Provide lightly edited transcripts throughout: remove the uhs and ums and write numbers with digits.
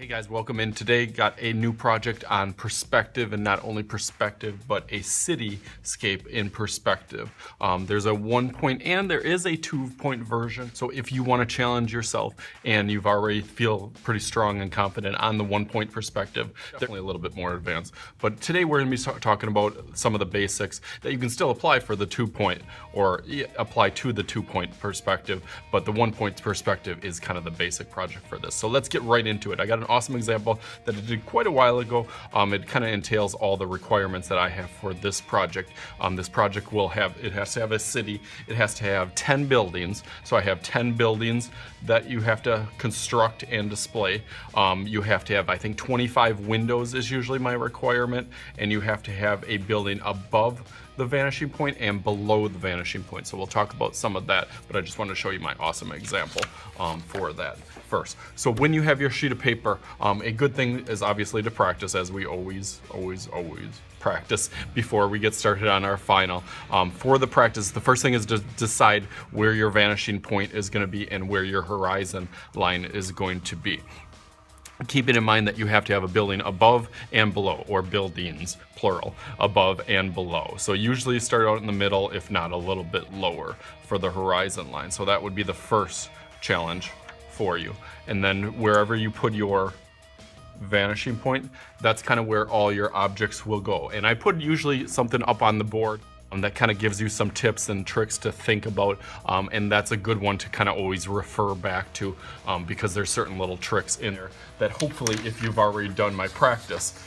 Hey guys, welcome in. Today got a new project on perspective, and not only perspective, but a cityscape in perspective. There's a 1 point and there is a 2 point version. So if you want to challenge yourself and you've already feel pretty strong and confident on the 1 point perspective, definitely a little bit more advanced. But today we're going to be talking about some of the basics that you can still apply for the 2 point or apply to the 2 point perspective. But the 1 point perspective is kind of the basic project for this. So let's get right into it. I got an awesome example that I did quite a while ago. It kind of entails all the requirements that I have for this project. This project it has to have a city, it has to have 10 buildings. So I have 10 buildings that you have to construct and display. You have to have, I think 25 windows is usually my requirement, and you have to have a building above the vanishing point and below the vanishing point. So we'll talk about some of that, but I just want to show you my awesome example for that first. So when you have your sheet of paper, a good thing is obviously to practice, as we always practice before we get started on our final. For the practice, the first thing is to decide where your vanishing point is going to be and where your horizon line is going to be. Keeping in mind that you have to have a building above and below, or buildings, plural, above and below. So usually start out in the middle, if not a little bit lower for the horizon line. So that would be the first challenge for you. And then wherever you put your vanishing point, that's kind of where all your objects will go. And I put usually something up on the board that kind of gives you some tips and tricks to think about, and that's a good one to kind of always refer back to, because there's certain little tricks in there that hopefully, if you've already done my practice,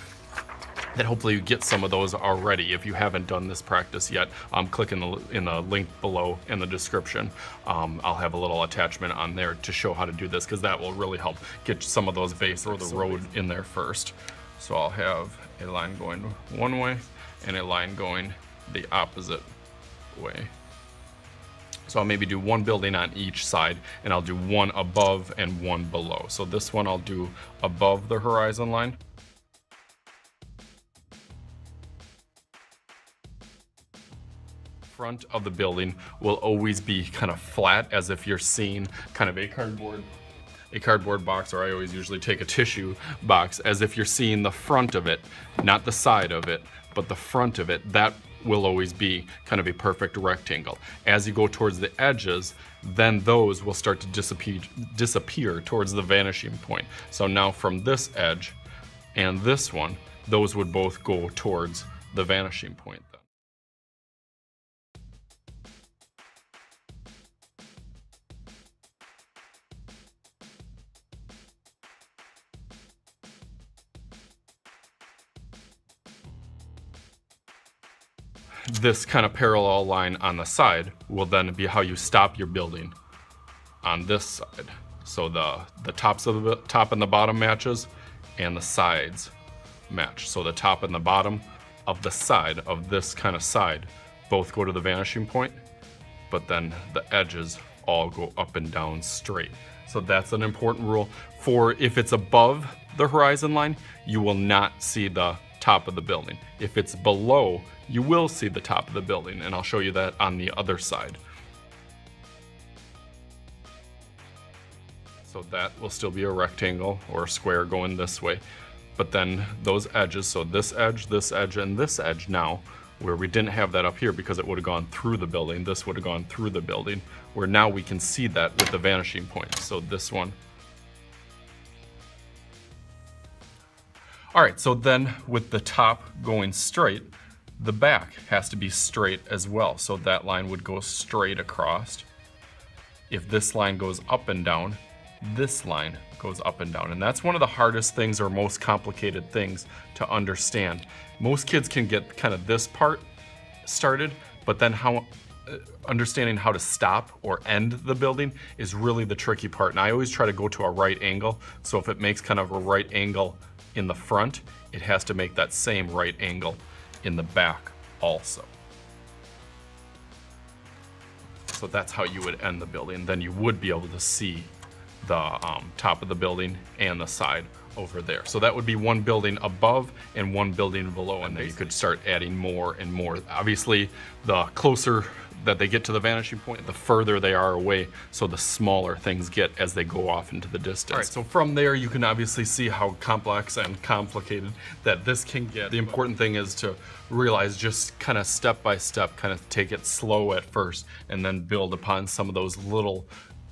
that hopefully you get some of those already. If you haven't done this practice yet, click in the link below in the description. I'll have a little attachment on there to show how to do this, because that will really help get some of those base or the road in there first. So I'll have a line going one way and a line going the opposite way. So I'll maybe do one building on each side, and I'll do one above and one below. So this one I'll do above the horizon line. Front of the building will always be kind of flat, as if you're seeing kind of a cardboard box, or I always usually take a tissue box, as if you're seeing the front of it, not the side of it, but the front of it. That will always be kind of a perfect rectangle. As you go towards the edges, then those will start to disappear towards the vanishing point. So now from this edge and this one, those would both go towards the vanishing point. This kind of parallel line on the side will then be how you stop your building on this side. So the tops of the top and the bottom matches, and the sides match. So the top and the bottom of the side of this kind of side both go to the vanishing point, but then the edges all go up and down straight. So that's an important rule. For if it's above the horizon line, you will not see the top of the building. If it's below, you will see the top of the building, and I'll show you that on the other side. So that will still be a rectangle or a square going this way. But then those edges, so this edge, and this edge now, where we didn't have that up here because it would have gone through the building, this would have gone through the building, where now we can see that with the vanishing point. So this one. All right, so then with the top going straight, the back has to be straight as well. So that line would go straight across. If this line goes up and down, this line goes up and down. And that's one of the hardest things, or most complicated things to understand. Most kids can get kind of this part started, but then understanding how to stop or end the building is really the tricky part. And I always try to go to a right angle. So if it makes kind of a right angle in the front, it has to make that same right angle in the back also. So that's how you would end the building. Then you would be able to see the top of the building and the side over there. So that would be one building above and one building below, and then you could start adding more and more. Obviously, the closer that they get to the vanishing point, the further they are away, so the smaller things get as they go off into the distance. All right, so from there you can obviously see how complex and complicated that this can get. The important thing is to realize, just kind of step by step, kind of take it slow at first and then build upon some of those little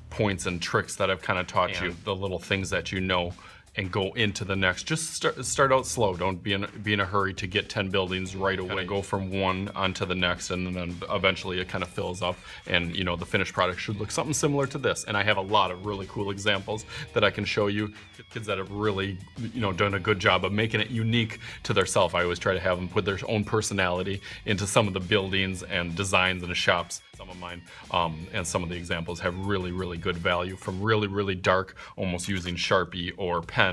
points and tricks that I've kind of taught you, the little things that you know, and go into the next. Just start out slow. Don't be in a hurry to get 10 buildings right away. Go from one onto the next, and then eventually it kind of fills up, and you know, the finished product should look something similar to this. And I have a lot of really cool examples that I can show you. Kids that have really, you know, done a good job of making it unique to themselves. I always try to have them put their own personality into some of the buildings and designs and shops. Some of mine and some of the examples have really, really good value, from really, really dark, almost using Sharpie or pen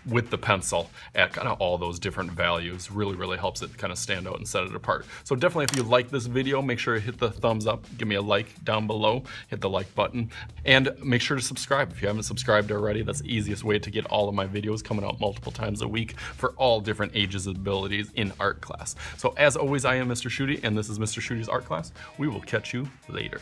with the pencil at kind of all those different values. Really, really helps it kind of stand out and set it apart. So definitely, if you like this video, make sure to hit the thumbs up, give me a like down below, hit the like button, and make sure to subscribe if you haven't subscribed already. That's the easiest way to get all of my videos coming out multiple times a week for all different ages and abilities in art class. So as always, I am Mr. Schuette, and this is Mr. Schuette's Art Class. We will catch you later.